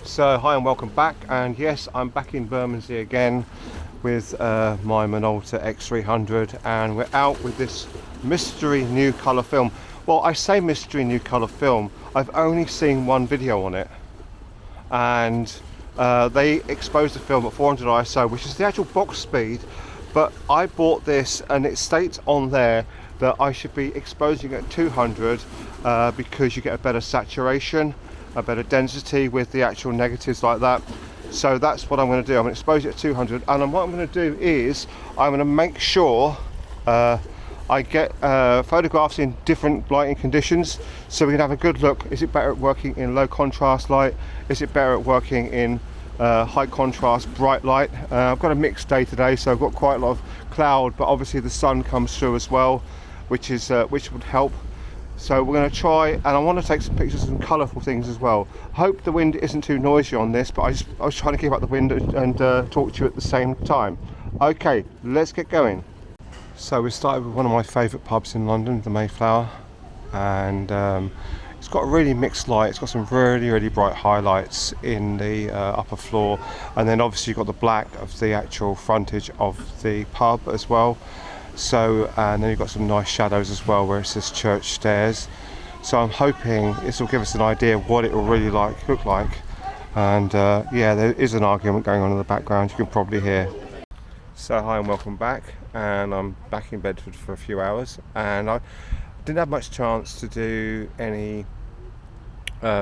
So hi and welcome back, and yes, I'm back in Bermondsey again with my Minolta X300, and we're out with this mystery new colour film. Well, I say mystery new colour film, I've only seen one video on it, and they exposed the film at 400 ISO, which is the actual box speed, but I bought this and it states on there that I should be exposing at 200 because you get a better saturation, a better density with the actual negatives like that. So that's what I'm going to do. I'm going to expose it at 200, and what I'm going to do is I'm going to make sure I get photographs in different lighting conditions, so we can have a good look. Is it better at working in low contrast light? Is it better at working in high contrast bright light? I've got a mixed day today, so I've got quite a lot of cloud, but obviously the sun comes through as well, which would help. So we're going to try, and I want to take some pictures of some colourful things as well. Hope the wind isn't too noisy on this, but I was trying to keep out the wind and talk to you at the same time. Okay, let's get going. So we started with one of my favourite pubs in London, the Mayflower, and it's got a really mixed light. It's got some really bright highlights in the upper floor, and then obviously you've got the black of the actual frontage of the pub as well. So, and then you've got some nice shadows as well where it says church stairs. So I'm hoping this will give us an idea of what it will really look like. And yeah, there is an argument going on in the background, you can probably hear. So hi and welcome back, and I'm back in Bedford for a few hours, and I didn't have much chance to do any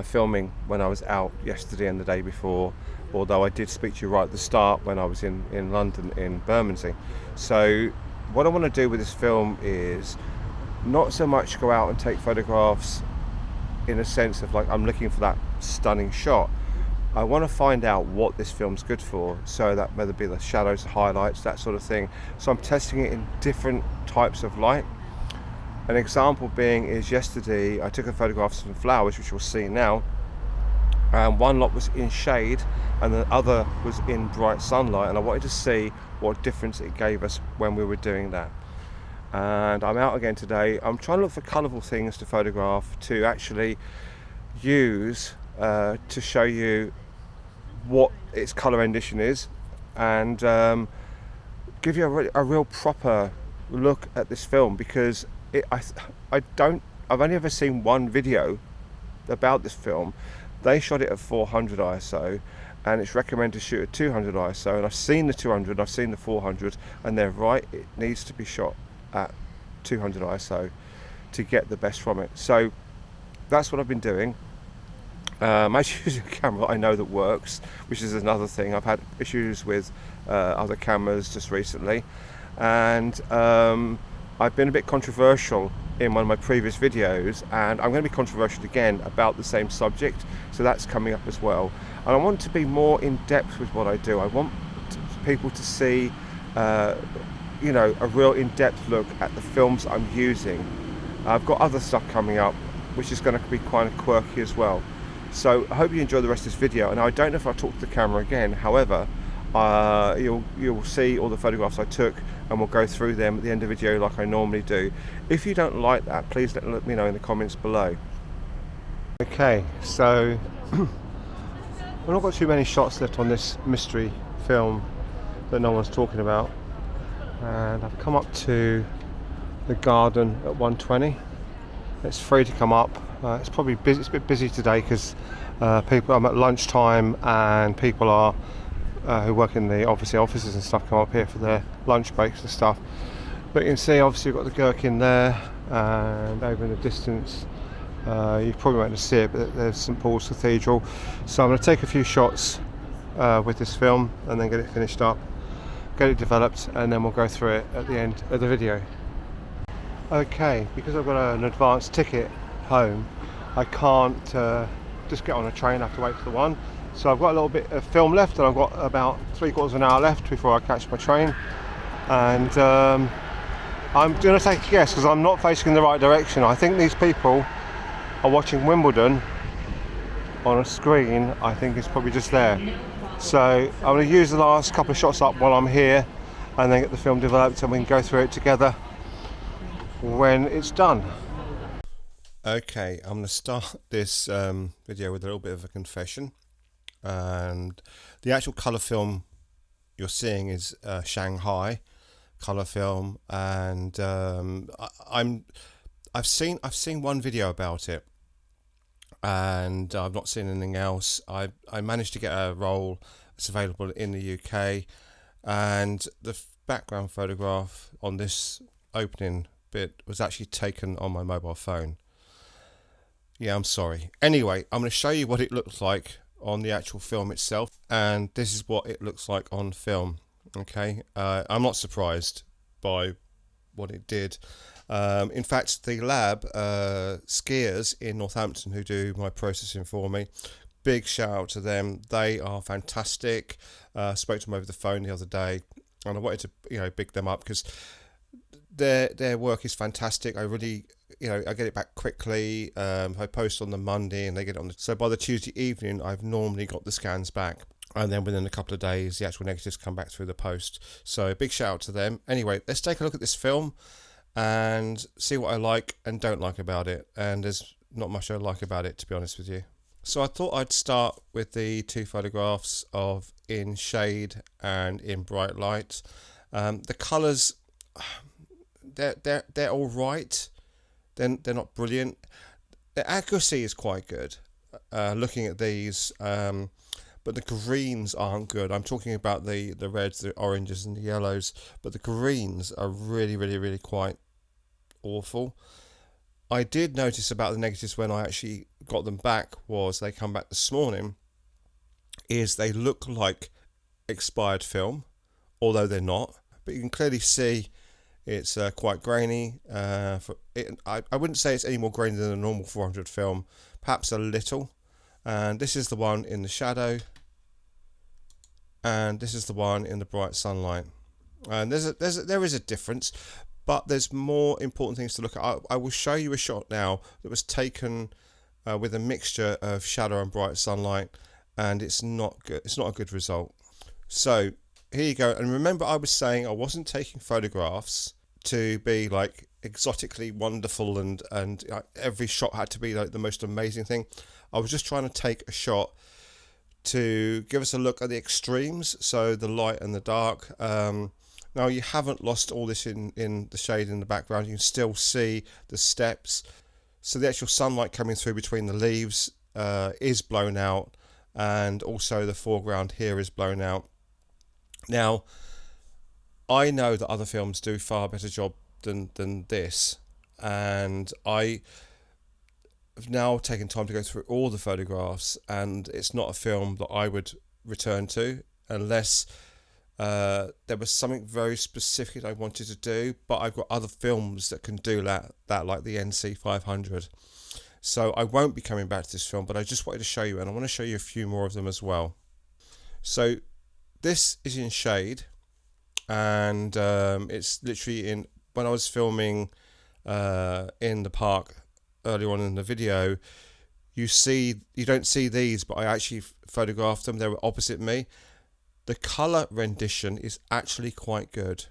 filming when I was out yesterday and the day before, although I did speak to you right at the start when I was in London, in Bermondsey. So what I want to do with this film is not so much go out and take photographs in a sense of like I'm looking for that stunning shot. I want to find out what this film's good for, so that whether it be the shadows, the highlights, that sort of thing. So I'm testing it in different types of light. An example being is yesterday I took a photograph of some flowers, which you'll see now, and one lot was in shade and the other was in bright sunlight, and I wanted to see what difference it gave us when we were doing that. And I'm out again today. I'm trying to look for colourful things to photograph, to actually use to show you what its colour rendition is, and give you a real proper look at this film, because I've only ever seen one video about this film. They shot it at 400 ISO, and it's recommended to shoot at 200 ISO, and I've seen the 200, I've seen the 400, and they're right, it needs to be shot at 200 ISO to get the best from it. So that's what I've been doing. I'm actually using a camera I know that works, which is another thing. I've had issues with other cameras just recently, and I've been a bit controversial in one of my previous videos, and I'm going to be controversial again about the same subject, so that's coming up as well. And I want to be more in depth with what I do. I want people to see you know, a real in-depth look at the films I'm using. I've got other stuff coming up which is going to be quite quirky as well. So I hope you enjoy the rest of this video, and I don't know if I'll talk to the camera again. However, you'll see all the photographs I took, and we'll go through them at the end of the video like I normally do. If you don't like that, please let me know in the comments below. Okay, so we've not got too many shots left on this mystery film that no one's talking about, and I've come up to the garden at 120. It's free to come up. It's probably busy. It's a bit busy today because I'm at lunchtime, and people are who work in the offices and stuff come up here for their lunch breaks and stuff. But you can see obviously you've got the Gherkin there, and over in the distance you probably won't see it, but there's St Paul's Cathedral. So I'm going to take a few shots with this film and then get it finished up, get it developed, and then we'll go through it at the end of the video. Okay, because I've got an advance ticket home, I can't just get on a train. I have to wait for the one. So I've got a little bit of film left, and I've got about 3/4 of an hour left before I catch my train. And I'm going to take a guess because I'm not facing in the right direction. I think these people are watching Wimbledon on a screen. I think it's probably just there. So I'm going to use the last couple of shots up while I'm here, and then get the film developed, and we can go through it together when it's done. Okay, I'm going to start this video with a little bit of a confession. and the actual colour film you're seeing is Shanghai colour film, and I've seen one video about it, and I've not seen anything else. I managed to get a roll that's available in the UK, and the background photograph on this opening bit was actually taken on my mobile phone. Yeah, I'm sorry. Anyway, I'm going to show you what it looks like on the actual film itself, and this is what it looks like on film. Okay, I'm not surprised by what it did. In fact, the lab skiers in Northampton who do my processing for me, big shout out to them. They are fantastic. Spoke to them over the phone the other day, and I wanted to big them up because their work is fantastic. I really I get it back quickly. I post on the Monday and they get it on so by the Tuesday evening I've normally got the scans back, and then within a couple of days the actual negatives come back through the post. So big shout out to them. Anyway, let's take a look at this film and see what I like and don't like about it. And there's not much I like about it, to be honest with you. So I thought I'd start with the two photographs of in shade and in bright light. The colours, they're all right. They're not brilliant. The accuracy is quite good. Looking at these, but the greens aren't good. I'm talking about the reds, the oranges, and the yellows. But the greens are really quite awful. I did notice about the negatives when I actually got them back was they come back this morning, is they look like expired film, although they're not. But you can clearly see it's quite grainy. I wouldn't say it's any more grainy than a normal 400 film, perhaps a little. And this is the one in the shadow, and this is the one in the bright sunlight. And there is a difference, but there's more important things to look at. I will show you a shot now that was taken with a mixture of shadow and bright sunlight, and it's not good. It's not a good result. So here you go. And remember, I was saying I wasn't taking photographs to be like exotically wonderful and every shot had to be like the most amazing thing. I was just trying to take a shot to give us a look at the extremes, so the light and the dark. Now you haven't lost all this in the shade in the background. You can still see the steps. So the actual sunlight coming through between the leaves is blown out, and also the foreground here is blown out. Now, I know that other films do far better job than this, and I have now taken time to go through all the photographs, and it's not a film that I would return to unless there was something very specific I wanted to do. But I've got other films that can do that like the NC500. So I won't be coming back to this film, but I just wanted to show you, and I want to show you a few more of them as well. So this is in shade, and it's literally in when I was filming in the park earlier on in the video. You don't see these, but I actually photographed them. They were opposite me. The colour rendition is actually quite good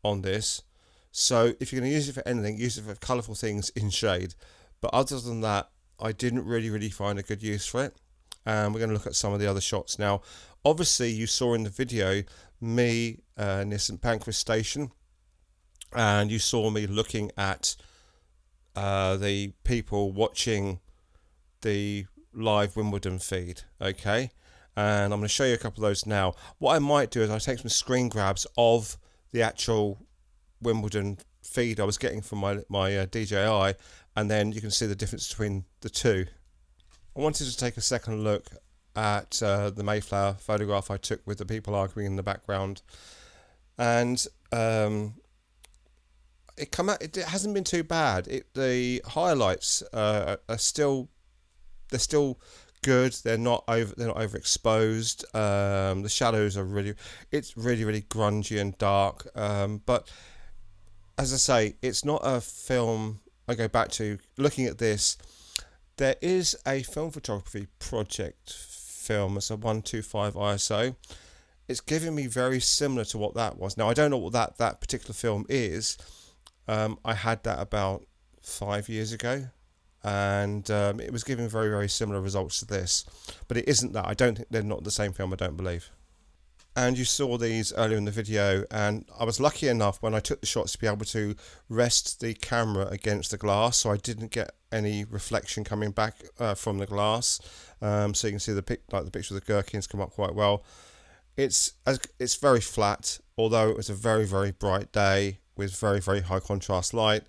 on this. So if you're going to use it for anything, use it for colourful things in shade. But other than that, I didn't really find a good use for it. And we're going to look at some of the other shots now. Obviously, you saw in the video me near St Pancras Station, and you saw me looking at the people watching the live Wimbledon feed. Okay, and I'm going to show you a couple of those now. What I might do is I'll take some screen grabs of the actual Wimbledon feed I was getting from my DJI, and then you can see the difference between the two. I wanted to take a second look at the Mayflower photograph I took with the people arguing in the background, and it hasn't been too bad. The highlights are still good. They're not overexposed. The shadows are really grungy and dark. But as I say, it's not a film I go back to. Looking at this, there is a film photography project film. It's a 125 ISO. It's giving me very similar to what that was. Now I don't know what that particular film is. I had that about 5 years ago, and it was giving very, very similar results to this, but it isn't that. I don't think they're not the same film, I don't believe. And you saw these earlier in the video, and I was lucky enough when I took the shots to be able to rest the camera against the glass, so I didn't get any reflection coming back from the glass. So you can see the picture of the gherkins come up quite well. It's very flat, although it was a very, very bright day with very, very high contrast light.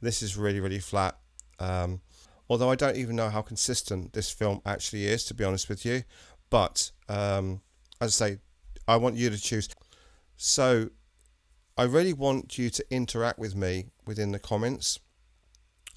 This is really, really flat. Although I don't even know how consistent this film actually is, to be honest with you. But as I say, I want you to choose. So I really want you to interact with me within the comments.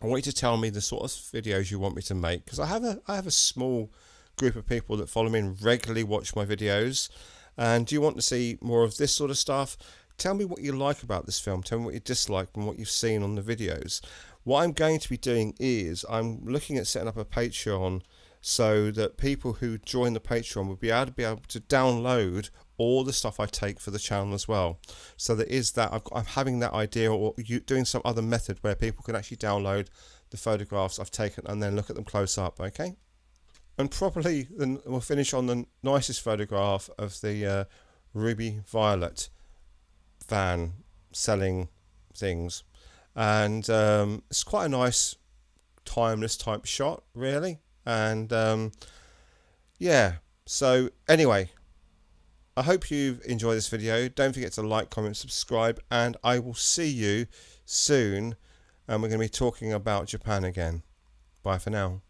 I want you to tell me the sort of videos you want me to make, because I have a small group of people that follow me and regularly watch my videos. And do you want to see more of this sort of stuff? Tell me what you like about this film. Tell me what you dislike and what you've seen on the videos. What I'm going to be doing is I'm looking at setting up a Patreon so that people who join the Patreon will be able to download all the stuff I take for the channel as well. So there is that. I'm having that idea, or doing some other method where people can actually download the photographs I've taken and then look at them close up. Okay. And probably then we'll finish on the nicest photograph of the ruby violet van selling things, and it's quite a nice timeless type shot, really. And yeah, so anyway, I hope you've enjoyed this video. Don't forget to like, comment, subscribe, and I will see you soon, and we're going to be talking about Japan again. Bye for now.